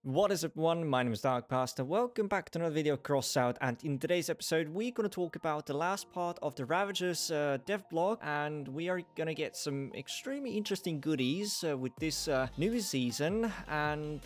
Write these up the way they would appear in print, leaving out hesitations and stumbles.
What is up everyone, my name is Darkpast and welcome back to another video of Crossout, and in today's episode we're going to talk about the last part of the Ravagers devblog, and we are going to get some extremely interesting goodies with this new season, and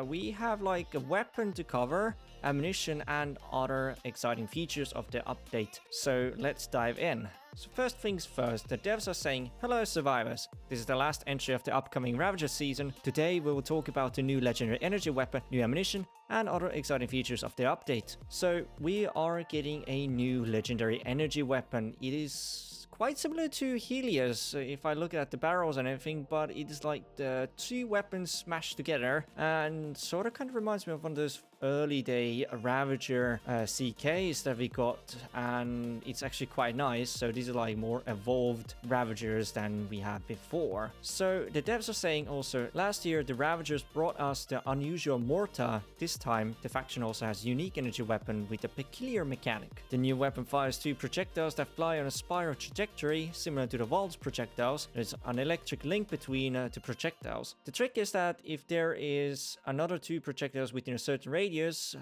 we have like a weapon to cover, ammunition and other exciting features of the update. So let's dive in. So first things first, the devs are saying, hello survivors, this is the last entry of the upcoming Ravagers season. Today we will talk about the new legendary energy weapon, new ammunition and other exciting features of the update. So we are getting a new legendary energy weapon. It is quite similar to Helios if I look at the barrels and everything, but it is like the two weapons smashed together and sort of kind of reminds me of one of those early day Ravager CKs that we got, and it's actually quite nice. So these are like more evolved Ravagers than we had before. So the devs are saying also, last year the Ravagers brought us the unusual Mortar. This time the faction also has a unique energy weapon with a peculiar mechanic. The new weapon fires two projectiles that fly on a spiral trajectory similar to the Val's projectiles. There's an electric link between the projectiles. The trick is that if there is another two projectiles within a certain radius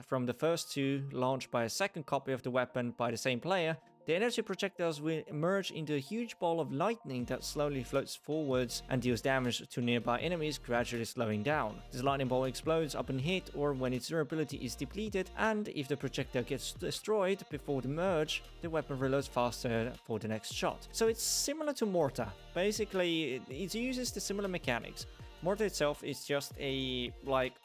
from the first two launched by a second copy of the weapon by the same player, the energy projectiles will emerge into a huge ball of lightning that slowly floats forwards and deals damage to nearby enemies, gradually slowing down. This lightning ball explodes upon hit or when its durability is depleted, and if the projectile gets destroyed before the merge, the weapon reloads faster for the next shot. So it's similar to Mortar. Basically, it uses the similar mechanics. Mortar itself is just a,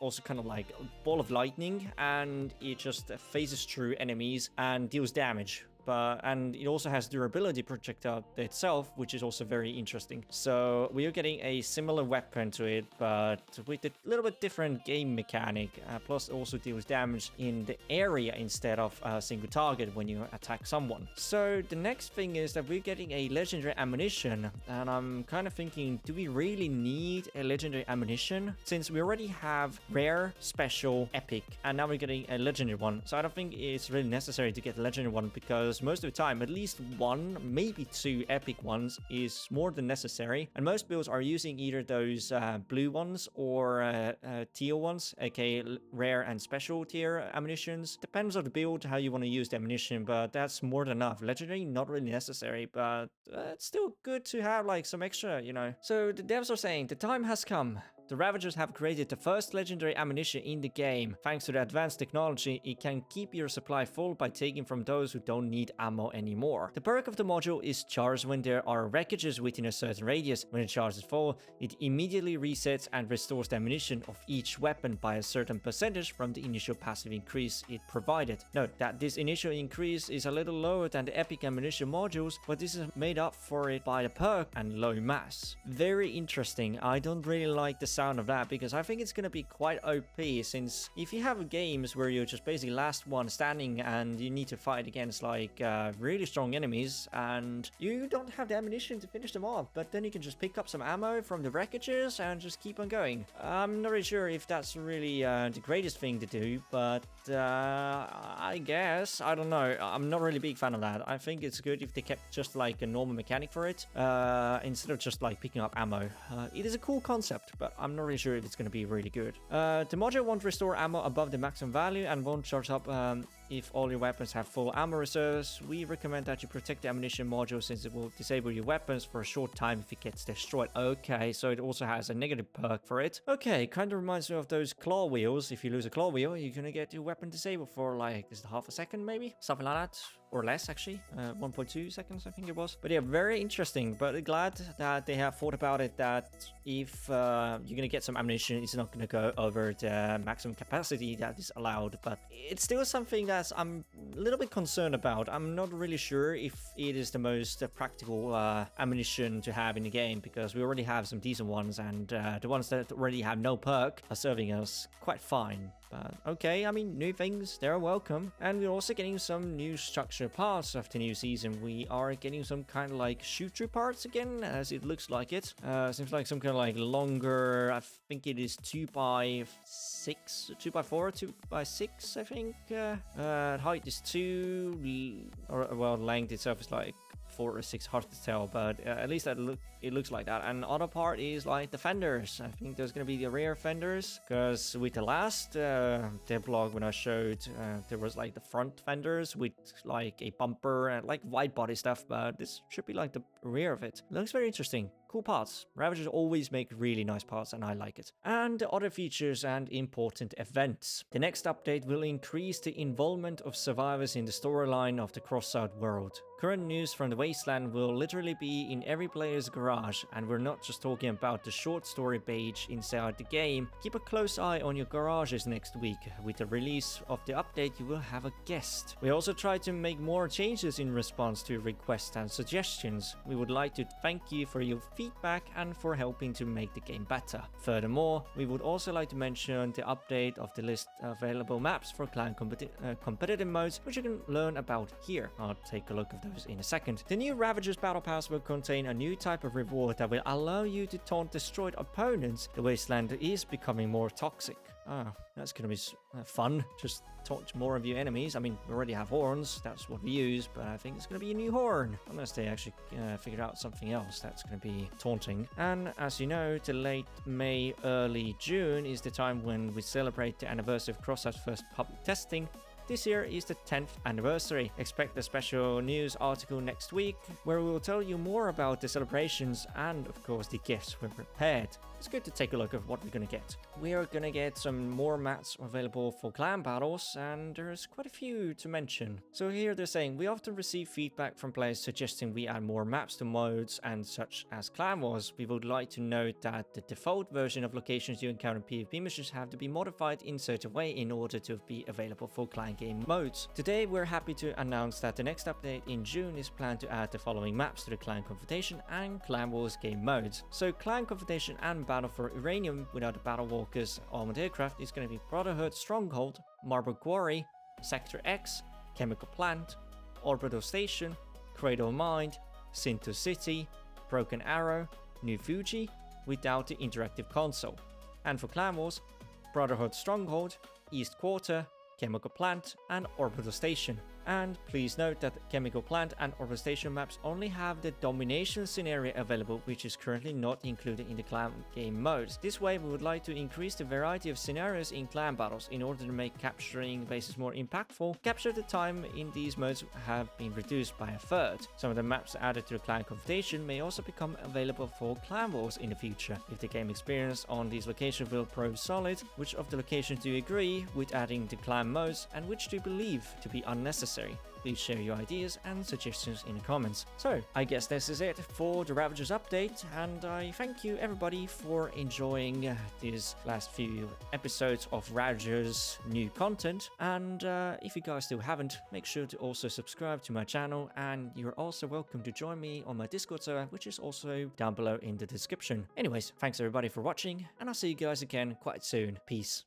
also kind of like a ball of lightning, and it just phases through enemies and deals damage. And it also has durability projectile itself, which is also very interesting. So we are getting a similar weapon to it, but with a little bit different game mechanic. Plus also deals damage in the area instead of a single target when you attack someone. So the next thing is that we're getting a legendary ammunition, and I'm kind of thinking, do we really need a legendary ammunition? Since we already have rare, special, epic, and now we're getting a legendary one. So I don't think it's really necessary to get a legendary one, because most of the time at least one, maybe two epic ones is more than necessary, and most builds are using either those blue ones or teal ones, aka rare and special tier ammunitions. Depends on the build how you want to use the ammunition, but that's more than enough. Legendary not really necessary, but it's still good to have like some extra, you know. So the devs are saying the time has come. The Ravagers have created the first legendary ammunition in the game. Thanks to the advanced technology, it can keep your supply full by taking from those who don't need ammo anymore. The perk of the module is charged when there are wreckages within a certain radius. When the charge is full, it immediately resets and restores the ammunition of each weapon by a certain percentage from the initial passive increase it provided. Note that this initial increase is a little lower than the epic ammunition modules, but this is made up for it by the perk and low mass. Very interesting. I don't really like the sound of that, because I think it's going to be quite OP, since if you have games where you're just basically last one standing and you need to fight against like really strong enemies and you don't have the ammunition to finish them off, but then you can just pick up some ammo from the wreckages and just keep on going. I'm not really sure if that's really the greatest thing to do, but I guess, I don't know, I'm not really a big fan of that. I think it's good if they kept just like a normal mechanic for it instead of just like picking up ammo. It is a cool concept, but I'm not really sure if it's going to be really good. The module won't restore ammo above the maximum value and won't charge up if all your weapons have full ammo reserves. We recommend that you protect the ammunition module, since it will disable your weapons for a short time if it gets destroyed. Okay, so it also has a negative perk for it. Okay, kind of reminds me of those claw wheels. If you lose a claw wheel, you're gonna get your weapon disabled for like, is it half a second maybe? Something like that. Or less actually. 1.2 seconds I think it was. But yeah, very interesting. But glad that they have thought about it, that if you're gonna get some ammunition, it's not gonna go over the maximum capacity that is allowed. But it's still something that I'm a little bit concerned about. I'm not really sure if it is the most practical ammunition to have in the game, because we already have some decent ones, and the ones that already have no perk are serving us quite fine. But okay, I mean, new things, they're welcome. And we're also getting some new structure parts of the new season. We are getting some kind of like shooter parts again, as it looks like it. Seems like some kind of like longer, I think it is 2x6, 2x4, 2x6, I think. Height is 2, or well, length itself is like fortress, it's hard to tell, but at least it looks like that. And other part is like the fenders. I think there's gonna be the rear fenders, because with the last devblog when I showed, there was like the front fenders with like a bumper and like wide body stuff, but this should be like the rear of it. Looks very interesting. Cool parts. Ravagers always make really nice parts and I like it. And other features and important events. The next update will increase the involvement of survivors in the storyline of the crossout world. Current news from the Wasteland will literally be in every player's garage, and we're not just talking about the short story page inside the game. Keep a close eye on your garages next week. With the release of the update, you will have a guest. We also try to make more changes in response to requests and suggestions. We would like to thank you for your feedback and for helping to make the game better. Furthermore, we would also like to mention the update of the list of available maps for clan competitive modes, which you can learn about here. I'll take a look at those in a second. The new Ravagers Battle Pass will contain a new type of reward that will allow you to taunt destroyed opponents. The Wasteland is becoming more toxic. Oh, that's gonna be fun. Just taunt more of your enemies. I mean, we already have horns, that's what we use, but I think it's gonna be a new horn. Unless they actually figure out something else that's gonna be taunting. And as you know, the late May, early June is the time when we celebrate the anniversary of crossout's first public testing. This year is the 10th anniversary. Expect a special news article next week where we will tell you more about the celebrations and of course the gifts we've prepared. It's good to take a look at what we're gonna get. We are gonna get some more maps available for clan battles, and there's quite a few to mention. So here they're saying, we often receive feedback from players suggesting we add more maps to modes and such as clan wars. We would like to note that the default version of locations you encounter in PvP missions have to be modified in such a way in order to be available for clan game modes. Today we're happy to announce that the next update in June is planned to add the following maps to the Clan Confrontation and Clan Wars game modes. So Clan Confrontation and Battle for Uranium without the Battle Walkers armored aircraft is going to be Brotherhood Stronghold, Marble Quarry, Sector X, Chemical Plant, Orbital Station, Cradle Mind, Sinto City, Broken Arrow, New Fuji without the interactive console. And for Clan Wars, Brotherhood Stronghold, East Quarter, Chemical Plant and Orbital Station. And please note that Chemical Plant and Orbital Station maps only have the domination scenario available, which is currently not included in the clan game modes. This way we would like to increase the variety of scenarios in clan battles in order to make capturing bases more impactful. Capture the time in these modes have been reduced by a third. Some of the maps added to the clan confrontation may also become available for clan wars in the future. If the game experience on these locations will prove solid, which of the locations do you agree with adding to clan modes and which do you believe to be unnecessary? Please share your ideas and suggestions in the comments. So, I guess this is it for the Ravagers update, and I thank you everybody for enjoying these last few episodes of Ravagers new content. And if you guys still haven't, make sure to also subscribe to my channel, and you're also welcome to join me on my Discord server, which is also down below in the description. Anyways, thanks everybody for watching, and I'll see you guys again quite soon. Peace.